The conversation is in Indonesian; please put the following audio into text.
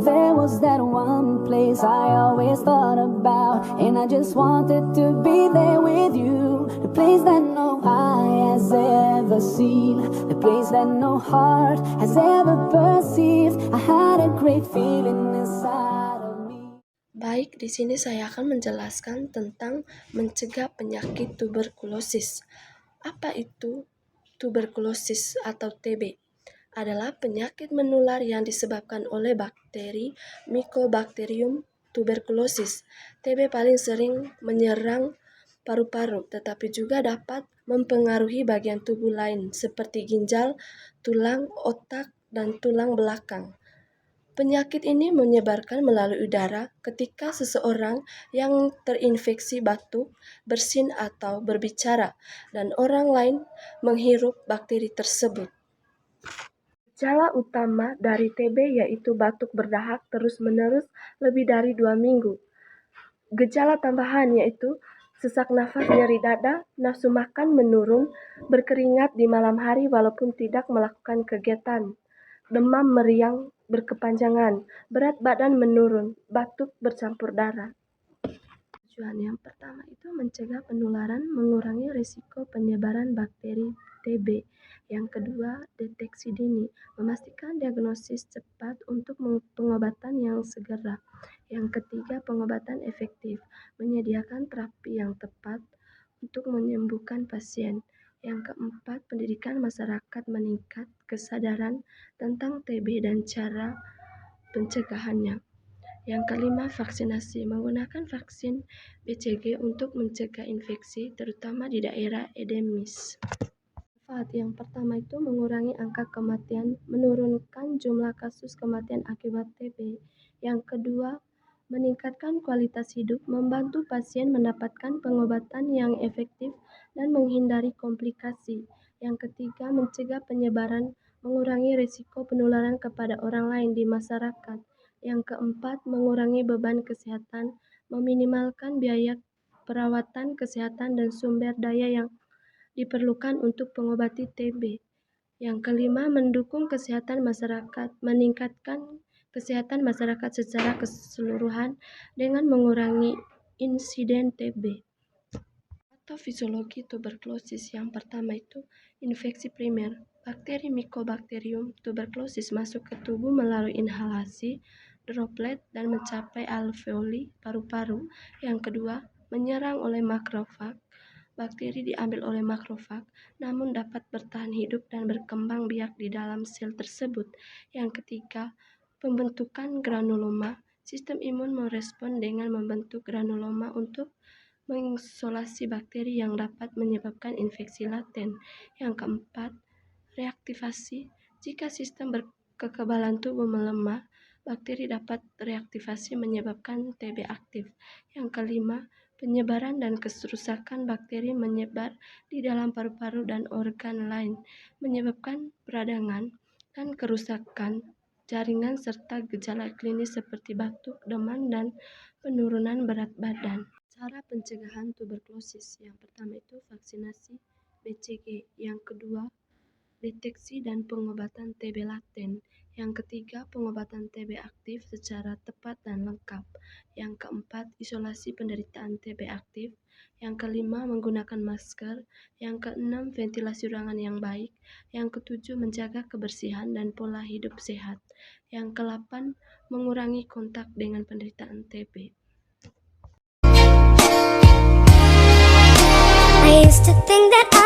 there was that one place I always thought about, and I just wanted to be there with you. The place that no eye has ever seen, the place that no heart has ever perceived. I had a great feeling inside of me. Baik, di sini saya akan menjelaskan tentang mencegah penyakit tuberkulosis. Apa itu tuberkulosis atau TB? Adalah penyakit menular yang disebabkan oleh bakteri Mycobacterium tuberculosis. TB paling sering menyerang paru-paru, tetapi juga dapat mempengaruhi bagian tubuh lain seperti ginjal, tulang, otak, dan tulang belakang. Penyakit ini menyebarkan melalui udara ketika seseorang yang terinfeksi batuk, bersin, atau berbicara, dan orang lain menghirup bakteri tersebut. Gejala utama dari TB yaitu batuk berdahak terus-menerus lebih dari 2 minggu. Gejala tambahan yaitu sesak nafas, nyeri dada, nafsu makan menurun, berkeringat di malam hari walaupun tidak melakukan kegiatan, demam meriang berkepanjangan, berat badan menurun, batuk bercampur darah. Tujuan yang pertama itu mencegah penularan, mengurangi risiko penyebaran bakteri TB. Yang kedua, deteksi dini, memastikan diagnosis cepat untuk pengobatan yang segera. Yang ketiga, pengobatan efektif, menyediakan terapi yang tepat untuk menyembuhkan pasien. Yang keempat, pendidikan masyarakat meningkat kesadaran tentang TB dan cara pencegahannya. Yang kelima, vaksinasi, menggunakan vaksin BCG untuk mencegah infeksi, terutama di daerah endemis. Yang pertama itu mengurangi angka kematian, menurunkan jumlah kasus kematian akibat TB. Yang kedua, meningkatkan kualitas hidup, membantu pasien mendapatkan pengobatan yang efektif dan menghindari komplikasi. Yang ketiga, mencegah penyebaran, mengurangi risiko penularan kepada orang lain di masyarakat. Yang keempat, mengurangi beban kesehatan, meminimalkan biaya perawatan kesehatan dan sumber daya yang diperlukan untuk pengobati TB. Yang kelima, mendukung kesehatan masyarakat, meningkatkan kesehatan masyarakat secara keseluruhan dengan mengurangi insiden TB. Patofisiologi tuberkulosis yang pertama itu infeksi primer. Bakteri Mycobacterium tuberculosis masuk ke tubuh melalui inhalasi, droplet, dan mencapai alveoli paru-paru. Yang kedua, menyerang oleh makrofag. Bakteri diambil oleh makrofag, namun dapat bertahan hidup dan berkembang biak di dalam sel tersebut. Yang ketiga, pembentukan granuloma. Sistem imun merespon dengan membentuk granuloma untuk mengisolasi bakteri yang dapat menyebabkan infeksi laten. Yang keempat, reaktivasi. Jika sistem kekebalan tubuh melemah, bakteri dapat reaktivasi menyebabkan TB aktif. Yang kelima, penyebaran dan kerusakan bakteri menyebar di dalam paru-paru dan organ lain, menyebabkan peradangan dan kerusakan jaringan serta gejala klinis seperti batuk, demam, dan penurunan berat badan. Cara pencegahan tuberkulosis yang pertama itu vaksinasi BCG, yang kedua deteksi dan pengobatan TB laten. Yang ketiga, pengobatan TB aktif secara tepat dan lengkap. Yang keempat, isolasi penderitaan TB aktif. Yang kelima, menggunakan masker. Yang keenam, ventilasi ruangan yang baik. Yang ketujuh, menjaga kebersihan dan pola hidup sehat. Yang kedelapan, mengurangi kontak dengan penderitaan TB. I used to think that